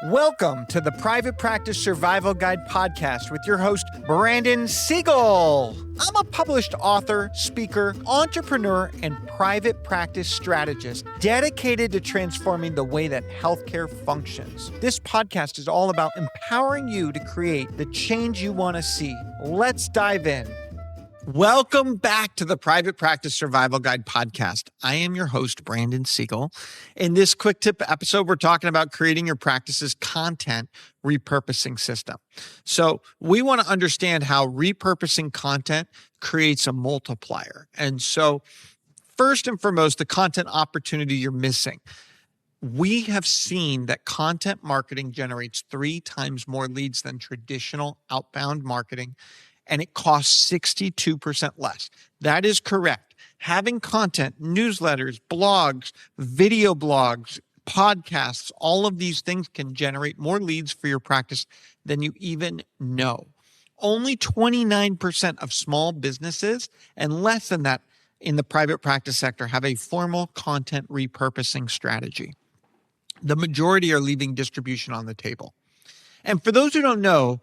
Welcome to the Private Practice Survival Guide podcast with your host, Brandon Seigel. I'm a published author, speaker, entrepreneur, and private practice strategist dedicated to transforming the way that healthcare functions. This podcast is all about empowering you to create the change you want to see. Let's dive in. Welcome back to the Private Practice Survival Guide podcast. I am your host, Brandon Seigel. In this quick tip episode, we're talking about creating your practice's content repurposing system. So we want to understand how repurposing content creates a multiplier. And so first and foremost, the content opportunity you're missing. We have seen that content marketing generates 3 times more leads than traditional outbound marketing, and it costs 62% less. That is correct. Having content, newsletters, blogs, video blogs, podcasts, all of these things can generate more leads for your practice than you even know. Only 29% of small businesses and less than that in the private practice sector have a formal content repurposing strategy. The majority are leaving distribution on the table. And for those who don't know,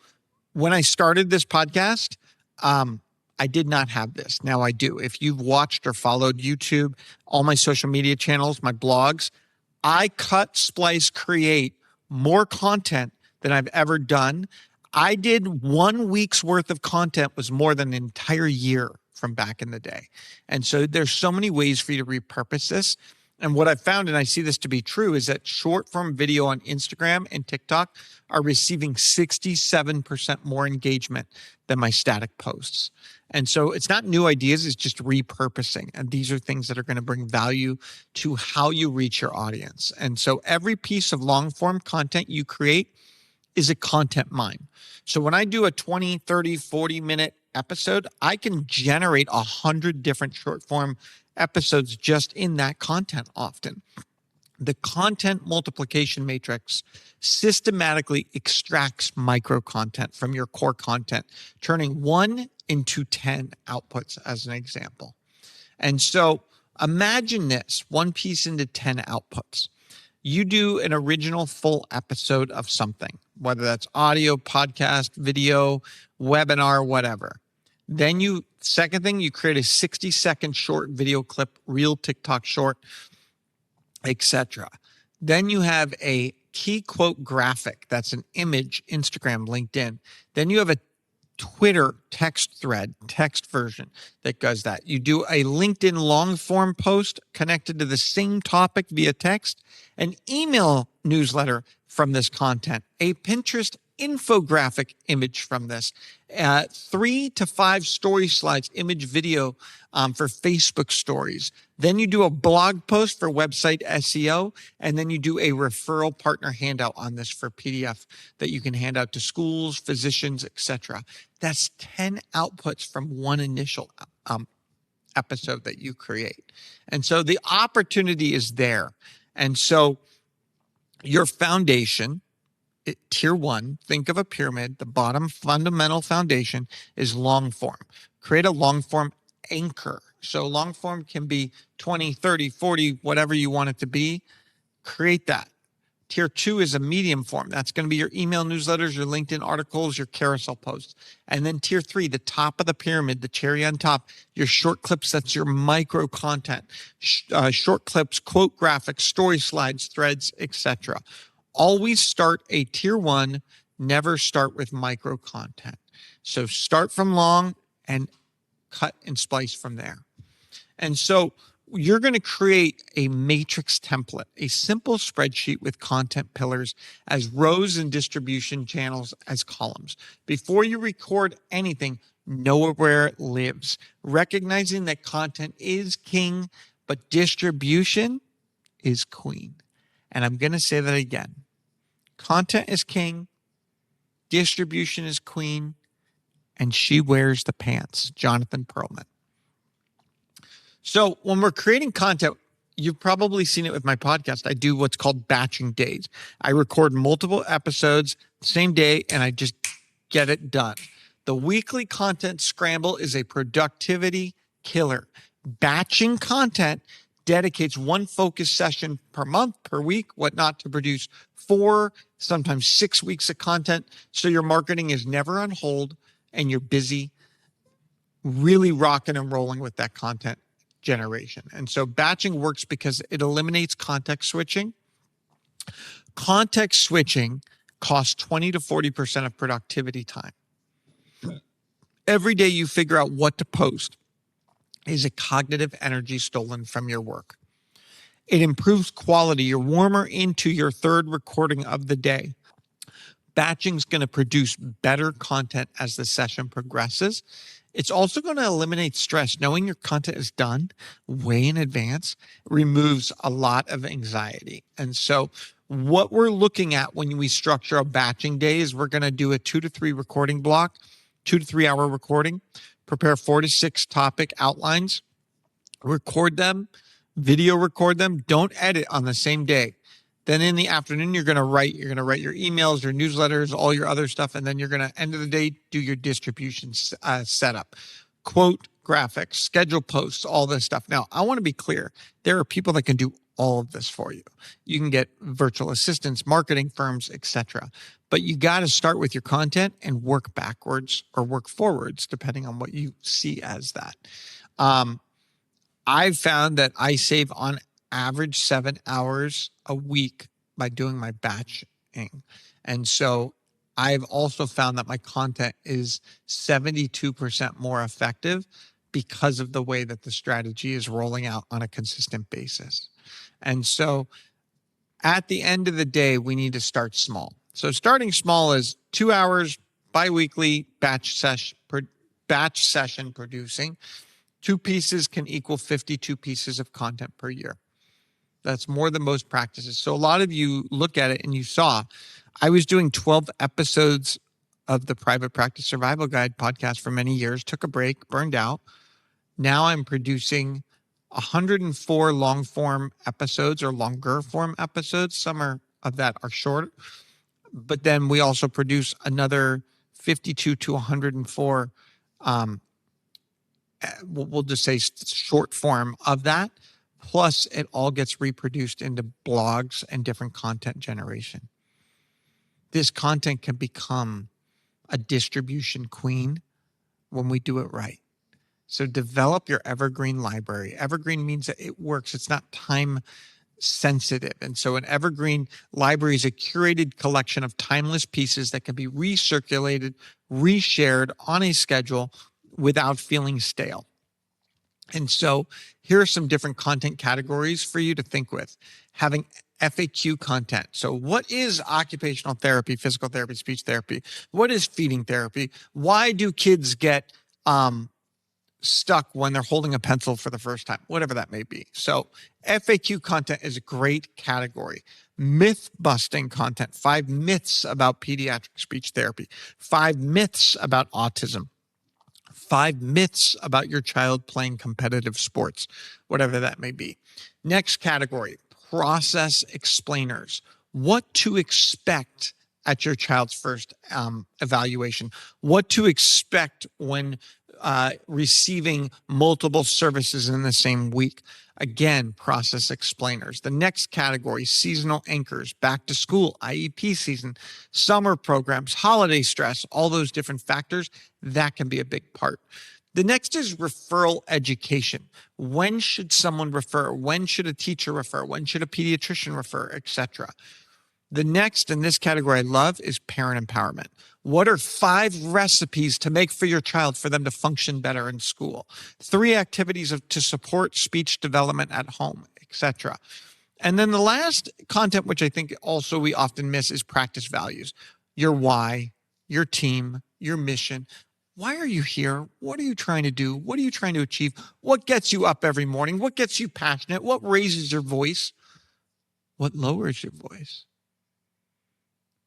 when I started this podcast, I did not have this. Now I do. If you've watched or followed YouTube, all my social media channels, my blogs, I cut, splice, create more content than I've ever done. I did 1 week's worth of content was more than an entire year from back in the day. And so there's so many ways for you to repurpose this. And what I've found, and I see this to be true, is that short form video on Instagram and TikTok are receiving 67% more engagement than my static posts. And so it's not new ideas, it's just repurposing. And these are things that are going to bring value to how you reach your audience. And so every piece of long form content you create is a content mine. So when I do a 20, 30, 40-minute episode, I can generate 100 different short form episodes just in that content often. The content multiplication matrix systematically extracts micro content from your core content, turning 1 into 10 outputs as an example. And so imagine this, 1 piece into 10 outputs. You do an original full episode of something, whether that's audio, podcast, video, webinar, whatever. Then second thing, you create a 60-second short video clip, reel, TikTok short, etc. Then you have a key quote graphic. That's an image, Instagram, LinkedIn. Then you have a Twitter text thread, text version that does that. You do a LinkedIn long form post connected to the same topic via text, an email newsletter from this content, a Pinterest infographic image from this, 3 to 5 story slides, image, video for Facebook stories. Then you do a blog post for website SEO, and then you do a referral partner handout on this for PDF that you can hand out to schools, physicians, etc. That's 10 outputs from one initial episode that you create. And so the opportunity is there. And so your foundation, tier 1, think of a pyramid. The bottom fundamental foundation is long form. Create a long form anchor. So long form can be 20, 30, 40, whatever you want it to be. Create that. Tier 2 is a medium form. That's going to be your email newsletters, your LinkedIn articles, your carousel posts. And then tier 3, the top of the pyramid, the cherry on top, your short clips, that's your micro content. Short clips, quote graphics, story slides, threads, etc. Always start a tier 1, never start with micro content. So start from long and cut and splice from there. And so you're going to create a matrix template, a simple spreadsheet with content pillars as rows and distribution channels as columns. Before you record anything, know where it lives, recognizing that content is king, but distribution is queen. And I'm going to say that again. Content is king, distribution is queen, and she wears the pants. Jonathan Perlman. So when we're creating content, you've probably seen it with my podcast. I do what's called batching days. I record multiple episodes same day, and I just get it done. The weekly content scramble is a productivity killer. Batching content dedicates one focus session per month, per week, whatnot, to produce 4 sometimes 6 weeks of content. So your marketing is never on hold and you're busy really rocking and rolling with that content generation. And so batching works because it eliminates context switching. Context switching costs 20 to 40% of productivity time. Every day you figure out what to post is a cognitive energy stolen from your work. It improves quality. You're warmer into your third recording of the day. Batching is going to produce better content as the session progresses. It's also going to eliminate stress. Knowing your content is done way in advance removes a lot of anxiety. And so what we're looking at when we structure a batching day is we're going to do a 2 to 3 recording block, 2 to 3 hour recording, prepare 4 to 6 topic outlines, record them, video record them, don't edit on the same day. Then in the afternoon, you're going to write your emails, your newsletters, all your other stuff. And then you're going to, end of the day, do your distribution setup, quote graphics, schedule posts, all this stuff. Now, I want to be clear. There are people that can do all of this for you. You can get virtual assistants, marketing firms, etc. But you got to start with your content and work backwards or work forwards, depending on what you see as that. I've found that I save on average 7 hours a week by doing my batching. And so I've also found that my content is 72% more effective because of the way that the strategy is rolling out on a consistent basis. And so at the end of the day, we need to start small. So starting small is 2 hours biweekly batch session producing. 2 pieces can equal 52 pieces of content per year. That's more than most practices. So a lot of you look at it and you saw, I was doing 12 episodes of the Private Practice Survival Guide podcast for many years, took a break, burned out. Now I'm producing 104 long form episodes or longer form episodes. Some of that are short, but then we also produce another 52 to 104 we'll just say short form of that. Plus, it all gets reproduced into blogs and different content generation. This content can become a distribution queen when we do it right. So develop your Evergreen library. Evergreen means that it works. It's not time sensitive. And so an Evergreen library is a curated collection of timeless pieces that can be recirculated, reshared on a schedule without feeling stale. And so here are some different content categories for you to think with. Having FAQ content. So what is occupational therapy, physical therapy, speech therapy? What is feeding therapy? Why do kids get stuck when they're holding a pencil for the first time? Whatever that may be. So FAQ content is a great category. Myth busting content. 5 myths about pediatric speech therapy. 5 myths about autism. 5 myths about your child playing competitive sports, whatever that may be. Next category, process explainers. What to expect at your child's first evaluation. What to expect when receiving multiple services in the same week. Again, process explainers. The next category, seasonal anchors, back to school, IEP season, summer programs, holiday stress, all those different factors, that can be a big part. The next is referral education. When should someone refer? When should a teacher refer? When should a pediatrician refer, etc.? The next in this category I love is parent empowerment. What are 5 recipes to make for your child for them to function better in school? 3 activities to support speech development at home, etc. And then the last content, which I think also we often miss, is practice values. Your why, your team, your mission. Why are you here? What are you trying to do? What are you trying to achieve? What gets you up every morning? What gets you passionate? What raises your voice? What lowers your voice?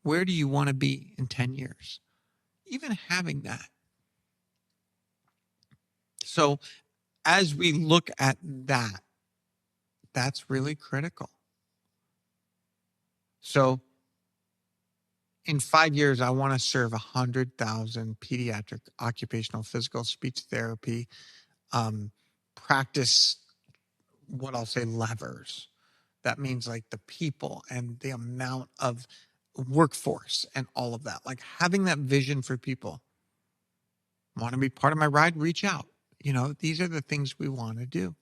Where do you want to be in 10 years? Even having that. So as we look at that, that's really critical. So in 5 years, I want to serve 100,000 pediatric occupational physical speech therapy practice, what I'll say, levers. That means like the people and the amount of workforce and all of that, like having that vision for people. Want to be part of my ride? Reach out. These are the things we want to do.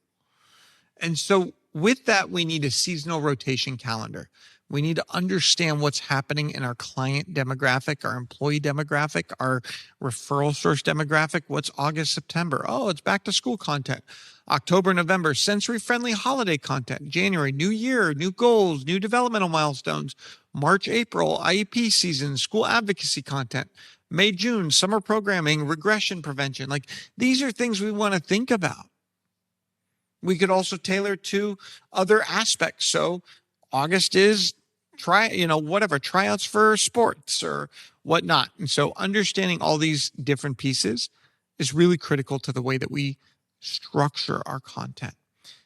And so with that, we need a seasonal rotation calendar. We need to understand what's happening in our client demographic, our employee demographic, our referral source demographic. What's August, September? Oh, it's back to school content. October, November, sensory-friendly holiday content. January, new year, new goals, new developmental milestones. March, April, IEP season, school advocacy content. May, June, summer programming, regression prevention. Like, these are things we want to think about. We could also tailor to other aspects. So August is tryouts for sports or whatnot. And so understanding all these different pieces is really critical to the way that we structure our content.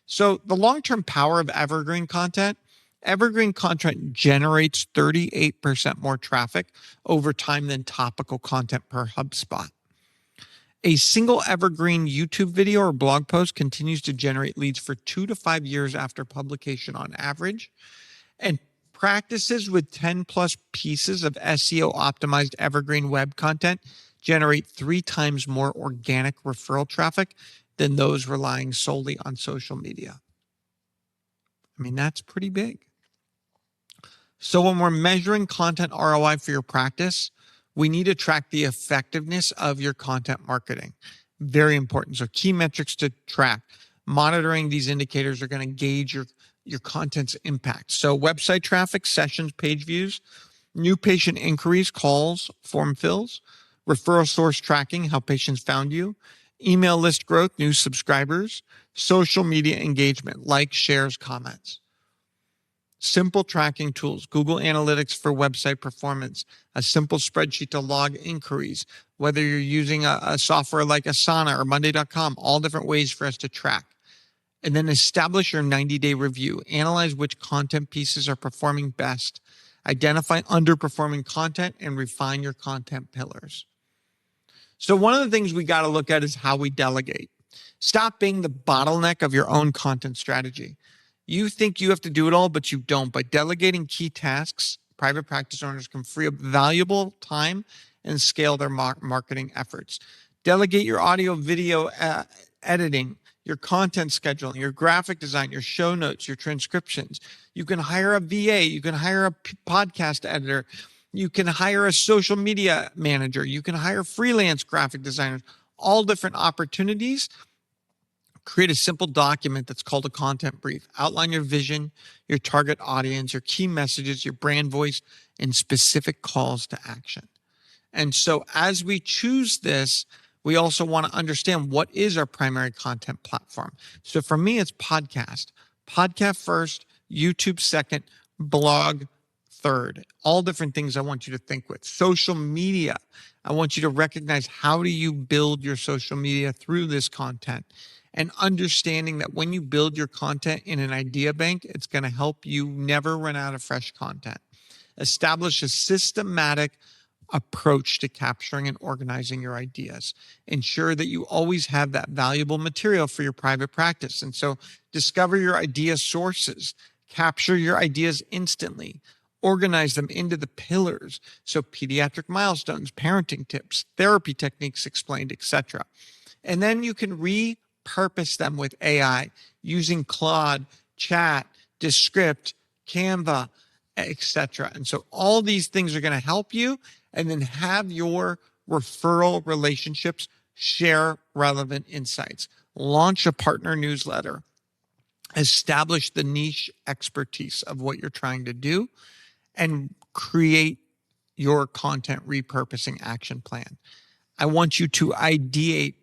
So the long-term power of evergreen content generates 38% more traffic over time than topical content per HubSpot. A single evergreen YouTube video or blog post continues to generate leads for 2 to 5 years after publication on average. And practices with 10 plus pieces of SEO optimized evergreen web content generate 3 times more organic referral traffic than those relying solely on social media. I mean, that's pretty big. So when we're measuring content ROI for your practice, we need to track the effectiveness of your content marketing. Very important. So key metrics to track. Monitoring these indicators are going to gauge your content's impact. So website traffic, sessions, page views, new patient inquiries, calls, form fills, referral source tracking, how patients found you, email list growth, new subscribers, social media engagement, likes, shares, comments. Simple tracking tools, Google Analytics for website performance, a simple spreadsheet to log inquiries, whether you're using a software like Asana or Monday.com, all different ways for us to track. And then establish your 90-day review. Analyze which content pieces are performing best. Identify underperforming content and refine your content pillars. So one of the things we got to look at is how we delegate. Stop being the bottleneck of your own content strategy. You think you have to do it all, but you don't. By delegating key tasks, private practice owners can free up valuable time and scale their marketing efforts. Delegate your audio, video editing, your content scheduling, your graphic design, your show notes, your transcriptions. You can hire a VA. You can hire a podcast editor. You can hire a social media manager. You can hire freelance graphic designers, all different opportunities. Create a simple document that's called a content brief. Outline your vision, your target audience, your key messages, your brand voice, and specific calls to action. And so as we choose this, we also want to understand what is our primary content platform. So for me, it's podcast. Podcast first, YouTube second, blog third. All different things I want you to think with. Social media. I want you to recognize, how do you build your social media through this content? And understanding that when you build your content in an idea bank, it's going to help you never run out of fresh content. Establish a systematic approach to capturing and organizing your ideas. Ensure that you always have that valuable material for your private practice. And so discover your idea sources, capture your ideas instantly, organize them into the pillars. So pediatric milestones, parenting tips, therapy techniques explained, etc. And then you can repurpose them with AI using Claude, Chat, Descript, Canva, etc. And so all these things are going to help you, and then have your referral relationships share relevant insights. Launch a partner newsletter. Establish the niche expertise of what you're trying to do, and create your content repurposing action plan. I want you to ideate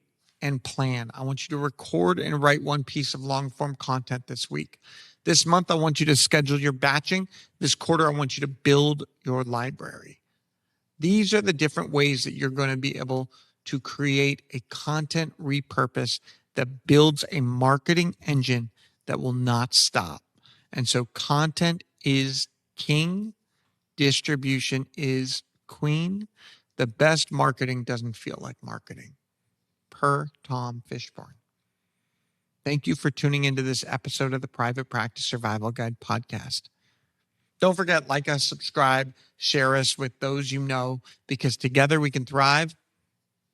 and plan. I want you to record and write one piece of long form content this week. This month, I want you to schedule your batching. This quarter, I want you to build your library. These are the different ways that you're going to be able to create a content repurpose that builds a marketing engine that will not stop. And so content is king, distribution is queen. The best marketing doesn't feel like marketing. Per Tom Fishburne. Thank you for tuning into this episode of the Private Practice Survival Guide podcast. Don't forget, like us, subscribe, share us with those you know, because together we can thrive,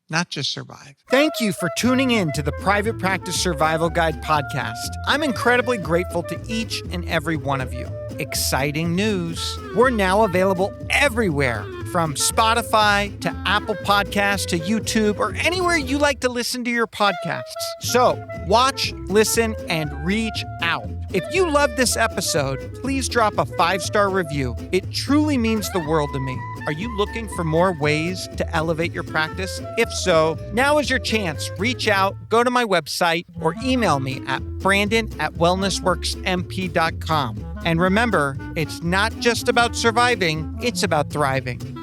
not just survive. Thank you for tuning in to the Private Practice Survival Guide podcast. I'm incredibly grateful to each and every one of you. Exciting news. We're now available everywhere, from Spotify to Apple Podcasts to YouTube or anywhere you like to listen to your podcasts. So watch, listen, and reach out. If you love this episode, please drop a 5-star review. It truly means the world to me. Are you looking for more ways to elevate your practice? If so, now is your chance. Reach out, go to my website, or email me at brandon@wellnessworksmp.com. And remember, it's not just about surviving, it's about thriving.